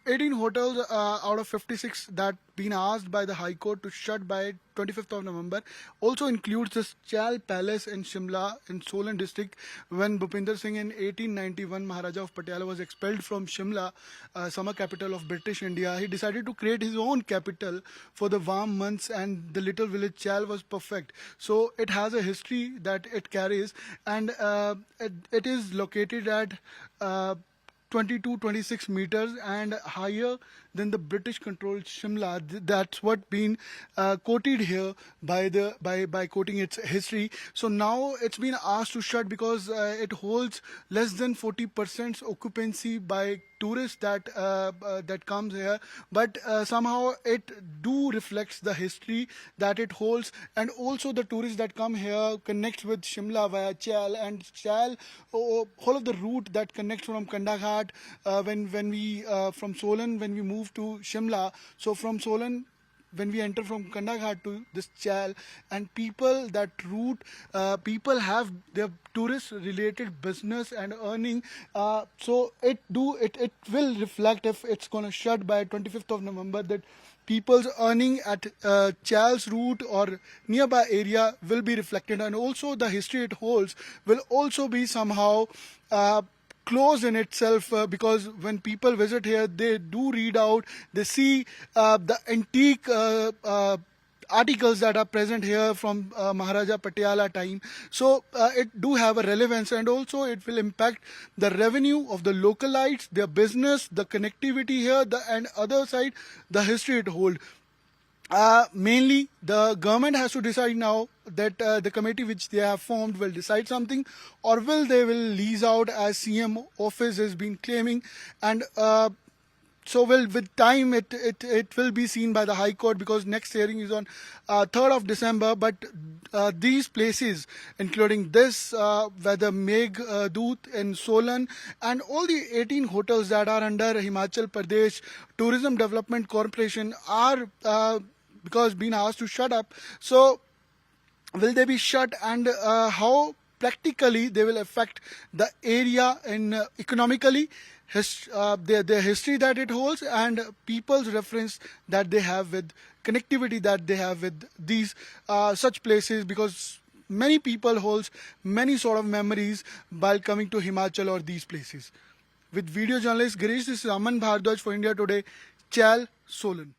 18 hotels out of 56 that been asked by the High Court to shut by 25th of November also includes this Chal Palace in Shimla in Solan district. When Bhupinder Singh in 1891 Maharaja of Patiala was expelled from Shimla, summer capital of British India, he decided to create his own capital for the warm months, and the little village Chal was perfect. So it has a history that it carries, and it is located at 22-26 meters and higher than the British controlled Shimla. That's what been quoted here by quoting its history. So now it's been asked to shut because it holds less than 40% occupancy by tourists that comes here, but somehow it do reflects the history that it holds, and also the tourists that come here connects with Shimla via Chal, and Chal, whole of the route that connects from Kandaghat when we from Solan when we move to Shimla. So from Solan, when we enter from Kandaghat to this Chal, and people that route, people have their tourist related business and earning. So it will reflect if it's gonna shut by 25th of November, that people's earning at Chal's route or nearby area will be reflected, and also the history it holds will also be somehow close in itself, because when people visit here, they do read out, they see the antique articles that are present here from Maharaja Patiala time. So it do have a relevance, and also it will impact the revenue of the localites, their business, the connectivity here, and other side, the history it holds. Mainly, the government has to decide now that the committee which they have formed will decide something, or they will lease out as CM office has been claiming, and so with time it will be seen by the High Court, because next hearing is on 3rd of December. But these places, including this, where the Megh Doot in Solan, and all the 18 hotels that are under Himachal Pradesh Tourism Development Corporation are because being asked to shut up. So will they be shut, and how practically they will affect the area in economically, their history that it holds, and people's reference that they have with connectivity that they have with these such places, because many people holds many sort of memories while coming to Himachal or these places. With video journalist Girish, this is Aman Bhardwaj for India Today, Chal, Solan.